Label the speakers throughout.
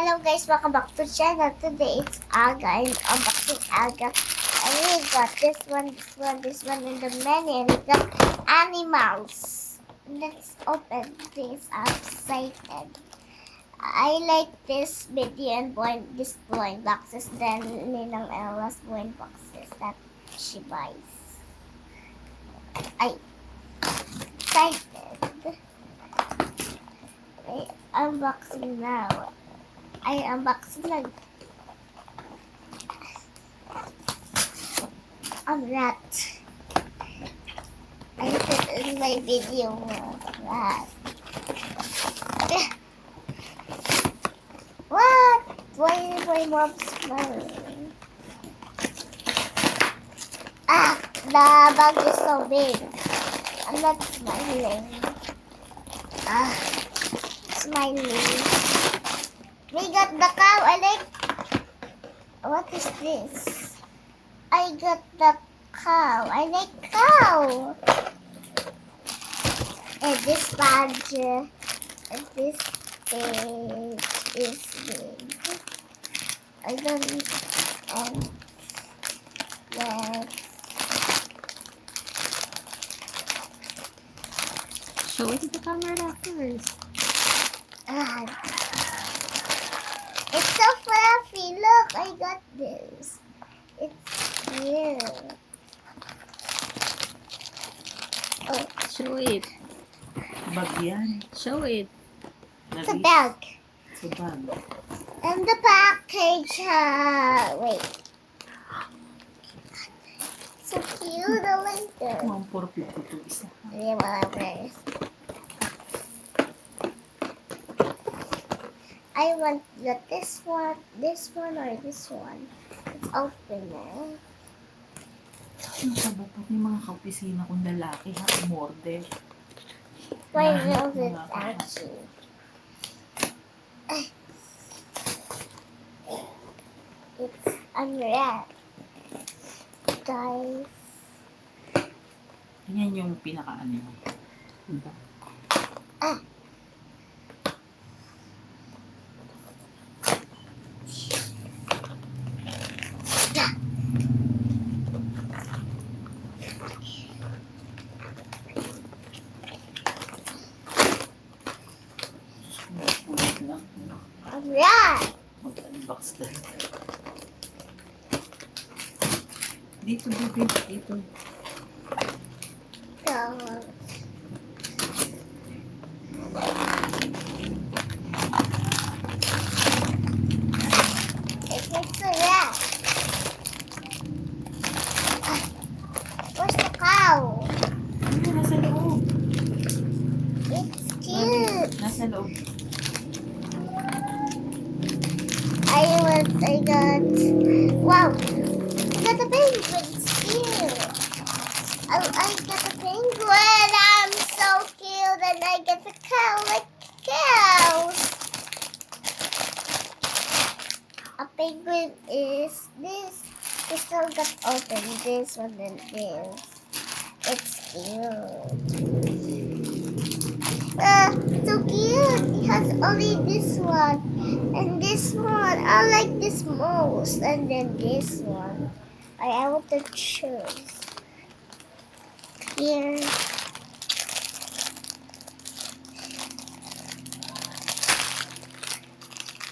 Speaker 1: Hello guys, welcome back to channel. Today it's Aga and unboxing Aga. And we got this one, and the many, and we got animals. Let's open this. I'm excited. I like this video and this blind boxes than Ninang Ella's blind boxes that she buys. I excited. I unboxing now. I unboxing lang. I'm rat. I put in my video rat. What? Why is my mom smiling? Ah, the bag is so big. I'm not smiling. Ah, smiling. We got the cow. I like. What is this? I got the cow. I like cow. And this badge. And this page is big. I don't. And yes.
Speaker 2: Show it to the camera first.
Speaker 1: Ah. It's so fluffy. Look, I got this. It's cute. Oh,
Speaker 2: Show it.
Speaker 3: Bag yan.
Speaker 2: Show it.
Speaker 1: it's a bag.
Speaker 3: It's a bag.
Speaker 1: And the package, wait. So cute, I like that.
Speaker 3: 1,450 isa.
Speaker 1: Yeah, whatever. I want this one, or this one. It's open now.
Speaker 3: Ano ka ba? Pati mga kaopisina kong lalaki ha, umorder.
Speaker 1: Why
Speaker 3: Lahat
Speaker 1: is it
Speaker 3: mga
Speaker 1: actually? It's unwrapped. Guys.
Speaker 3: Yan yung pinaka-ano. Diba?
Speaker 1: Ah. Unwrapped.
Speaker 3: Mag-unbox na. Dito, dito, dito.
Speaker 1: So, it's unwrapped. Where's the cow?
Speaker 3: Ano, nasa loob.
Speaker 1: It's cute.
Speaker 3: Nasa loob.
Speaker 1: I got, wow, I got a penguin, it's cute. I got a penguin, I'm so cute, and I get a cow like cows. A penguin is this. We still got open this one and this. It's cute. So cute. It has only this one and this one. I like this most, and then this one. I want to choose here.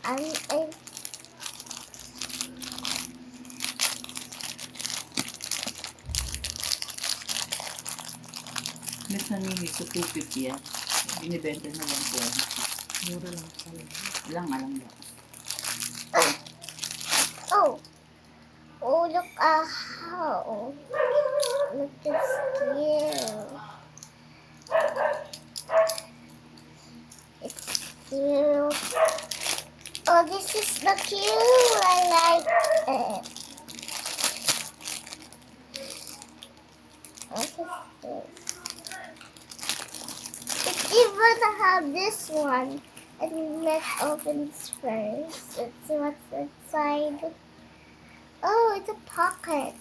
Speaker 1: I
Speaker 3: Nasa nini sa 250 yan. Binibenta na 120.
Speaker 2: Mura lang pala.
Speaker 3: Alang lang.
Speaker 1: oh look how look this cute. It's cute. Oh, this is the cute. I like it. What is this? It even have this one. And let's open this first. Let's see what's inside. Oh, it's a pocket.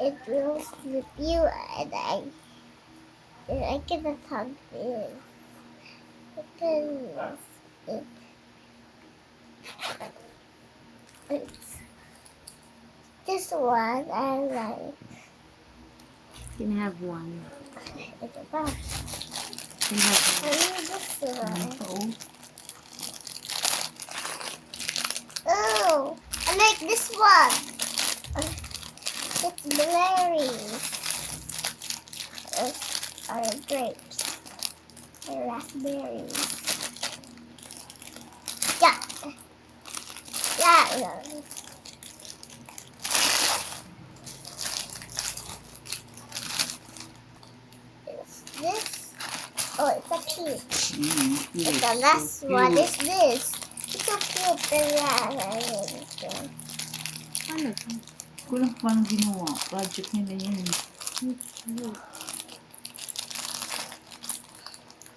Speaker 1: It will slip you, and I cannot hug this. Because it this one I like.
Speaker 2: Can I have one?
Speaker 1: Ito pa.
Speaker 2: Can I have
Speaker 1: I
Speaker 2: one?
Speaker 1: like this
Speaker 3: Ano
Speaker 1: one.
Speaker 3: pa, oh?
Speaker 1: Oh, I like this one. It's berries. Or grapes. Or raspberries. Yeah. Yeah. Is this? Oh, it's a peach.
Speaker 3: Yes,
Speaker 1: The last
Speaker 3: so
Speaker 1: one
Speaker 3: cute.
Speaker 1: is this. It's so cute. Yeah, I like it.
Speaker 2: Ano to?
Speaker 3: Kulang paano ginawa. Project nila yun.
Speaker 2: Cute.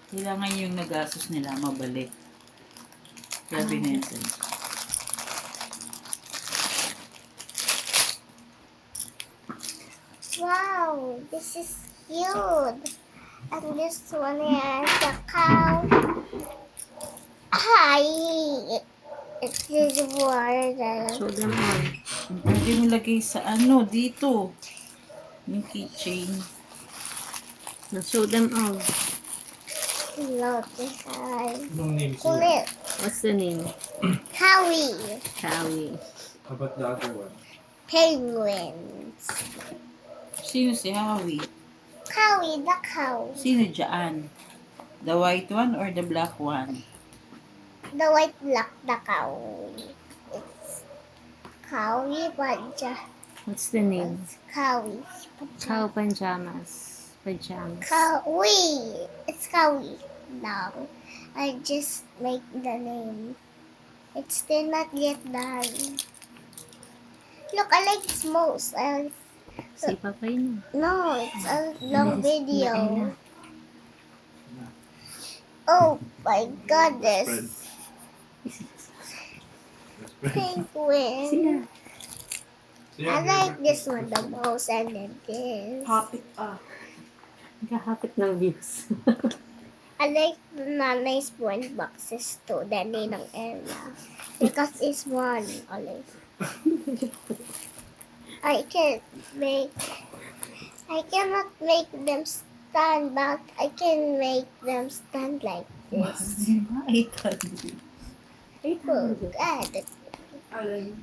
Speaker 3: Kailangan yung nagastos nila mabalik. Kaya binenta.
Speaker 1: Wow, this is cute. And this one is a cow. Hi. It's this water.
Speaker 2: Show them all.
Speaker 3: Pwede mo lagay sa ano, dito. Yung keychain.
Speaker 2: Now show them all.
Speaker 1: Lotus. Hi.
Speaker 4: No names.
Speaker 1: Kulit.
Speaker 2: What's the name?
Speaker 1: Cowie.
Speaker 2: Cowie.
Speaker 4: How about the other one?
Speaker 1: Penguins.
Speaker 3: Sino si Howie?
Speaker 1: Cowie, the cow.
Speaker 3: Sino dyan? The white one or the black one?
Speaker 1: The white black, the cow. It's Cowie Panja.
Speaker 2: What's the name?
Speaker 1: It's Cowie.
Speaker 2: Cow pajamas. Pajamas.
Speaker 1: Cowie. It's Cowie. Now, I just make the name. It's still not yet done. Look, I like this most.
Speaker 2: Si Papa yun.
Speaker 1: No, it's a long
Speaker 2: Yes,
Speaker 1: video.
Speaker 2: nakain
Speaker 1: Oh my goodness.
Speaker 4: That's pretty.
Speaker 1: Penguin.
Speaker 2: Sila.
Speaker 1: I like this one the most and then this.
Speaker 3: Topic
Speaker 2: Nagkahapit ng views.
Speaker 1: I like the nanay sponge boxes too, the Ninang Ella. Because it's one only. I cannot make them stand, but I can make them stand like
Speaker 3: Mahal
Speaker 1: this.
Speaker 3: din ba? 800.
Speaker 1: Book.
Speaker 2: 800.
Speaker 3: Alay.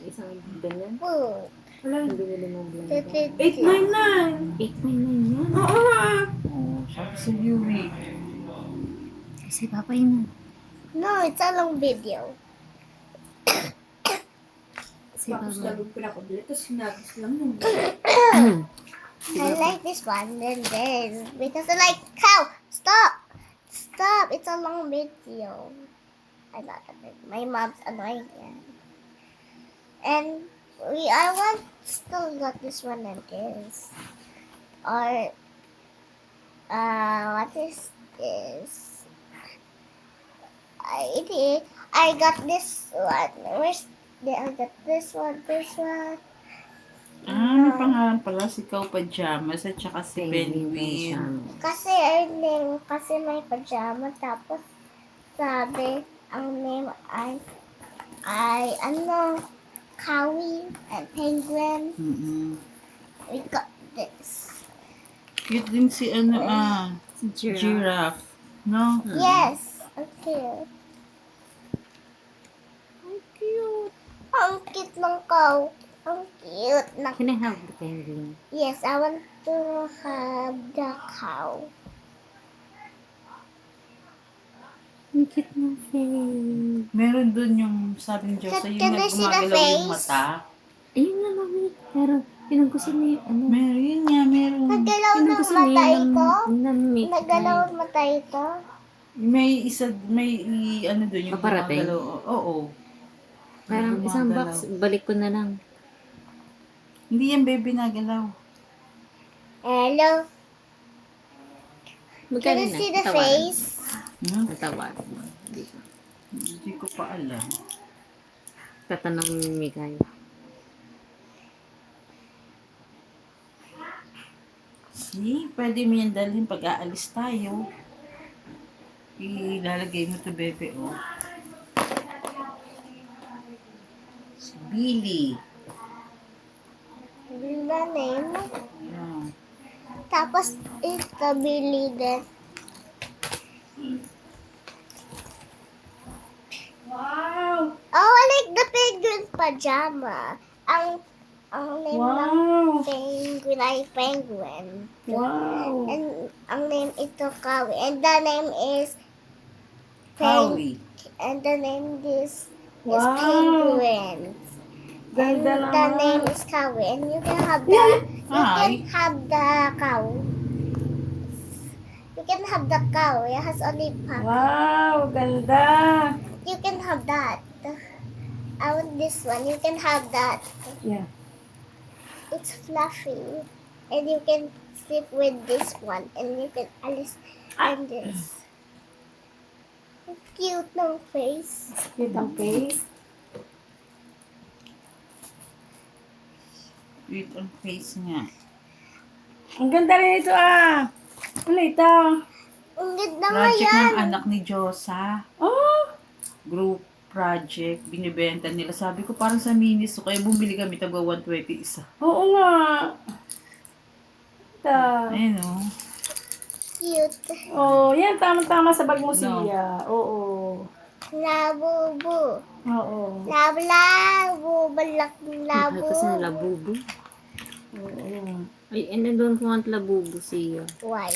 Speaker 2: Isang ganyan.
Speaker 1: Book.
Speaker 2: Ang binili mong blender.
Speaker 3: 899!
Speaker 2: 899 yan.
Speaker 3: Oo nga! Oh, sabi sa Yuri.
Speaker 2: Si Papa yun.
Speaker 1: No, it's a long video.
Speaker 2: Si Papa.
Speaker 3: pinakabili, tapos sinagis lang yung
Speaker 1: I like this one and this because I like cow. Stop! Stop! It's a long video. I not a bit. My mom's annoying again. And I want still got this one and this. Or what is this? I got this one. I got this one, this one.
Speaker 3: may pangalan pala si Cow Pajamas at saka si Penguin.
Speaker 1: Kasi kasi may pajama tapos sabi ang name ay ano Cowie and Penguin. We got this.
Speaker 3: Cute din si giraffe. No?
Speaker 1: Yes, okay.
Speaker 2: Ang cute.
Speaker 1: Ang cute ng cow. Ang cute ng
Speaker 2: Can I have the penguin?
Speaker 1: Yes, I want to have the cow.
Speaker 2: Ang cute ng face.
Speaker 3: Meron dun yung sabi ni Diyos
Speaker 1: Can
Speaker 3: yung
Speaker 1: I see the
Speaker 3: gumagalaw yung
Speaker 1: face?
Speaker 3: mata.
Speaker 2: Ayun nga, mami. Pero, pinagkusin niya yung ano.
Speaker 3: Meron yun nga, meron.
Speaker 1: Nagalaw ng
Speaker 2: Pinagkusin
Speaker 1: mata
Speaker 2: niya
Speaker 1: ito?
Speaker 2: ng make.
Speaker 1: Nagalaw ng mata ito?
Speaker 3: May isa, ano dun yung
Speaker 2: Paparating?
Speaker 3: gumagalaw. Oo.
Speaker 2: Parang
Speaker 3: May
Speaker 2: isang
Speaker 3: gumagalaw.
Speaker 2: box, balik ko na lang.
Speaker 3: Hindi yan baby nagalaw.
Speaker 1: Hello? Can
Speaker 2: Magkano
Speaker 1: you
Speaker 2: na?
Speaker 1: see the
Speaker 2: Tawaran.
Speaker 1: face?
Speaker 2: Natawad.
Speaker 3: Hindi ko pa alam.
Speaker 2: Tatanong ni Miguel.
Speaker 3: See, pwede mo yan dalhin pag aalis tayo. Ilalagay mo to bebe, oh. Si Billy.
Speaker 1: name.
Speaker 3: Yeah.
Speaker 1: Tapos ito, Billy din.
Speaker 2: Wow!
Speaker 1: Oh, I like the penguin pajama. Ang name ng
Speaker 2: Wow!
Speaker 1: penguin ay penguin.
Speaker 2: Wow!
Speaker 1: And ang name ito Kawi. And the name is
Speaker 3: Howie.
Speaker 1: And the name is
Speaker 2: Wow!
Speaker 1: penguin. And
Speaker 2: Ganda
Speaker 1: the
Speaker 2: naman.
Speaker 1: name is Kawi. And you can have the
Speaker 2: Yeah.
Speaker 3: Hi.
Speaker 1: cow. You can have the cow. It has only pack.
Speaker 2: Wow! Ganda!
Speaker 1: You can have that. I want this one. You can have that.
Speaker 2: Yeah.
Speaker 1: It's fluffy. And you can sleep with this one. And you can alis and this. Cute ng face.
Speaker 2: Cute ang face.
Speaker 3: Cute ang face nga.
Speaker 2: Ang ganda rin ito ah! Ano ito?
Speaker 1: Ang ganda nga
Speaker 3: Project
Speaker 1: yan.
Speaker 3: ng anak ni Josa.
Speaker 2: Oh!
Speaker 3: Group project. Binibenta nila. Sabi ko parang sa Miniso. Kaya bumili kami taga 120 isa.
Speaker 2: Oo nga! Ito.
Speaker 3: Ayun o.
Speaker 1: Cute.
Speaker 2: Oh, yan. Tama-tama sa bag mo
Speaker 3: No.
Speaker 2: siya. Oo.
Speaker 1: Labubu.
Speaker 2: Oo.
Speaker 1: Labu. Balak ng labu.
Speaker 5: Kasi na labubo.
Speaker 2: Oo.
Speaker 5: I don't want labubo siya.
Speaker 1: Why?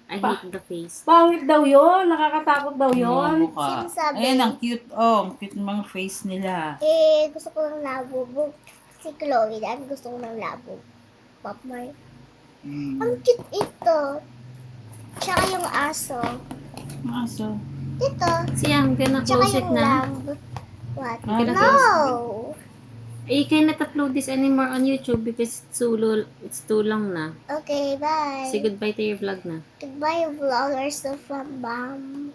Speaker 5: I hate the face.
Speaker 2: Pangit daw yon, nakakatakot daw
Speaker 3: Yung
Speaker 2: yon.
Speaker 3: mukha.
Speaker 1: Sinasabi.
Speaker 3: Ayan, ang cute. Oh, ang cute ng mga face nila.
Speaker 1: Gusto ko ng labubu. Si Chloe dahil gusto ko ng labu. Pop Mart. Ang cute ito. Tsaka yung aso.
Speaker 3: Aso.
Speaker 1: Ito.
Speaker 5: Siya, gonna
Speaker 1: Tsaka
Speaker 5: close it
Speaker 1: yung
Speaker 5: na.
Speaker 1: lamb. What?
Speaker 3: Ah,
Speaker 1: No!
Speaker 5: You cannot upload this anymore on YouTube because it's too long na.
Speaker 1: Okay, bye.
Speaker 5: Say goodbye to your vlog na.
Speaker 1: Goodbye, vloggers from Bam.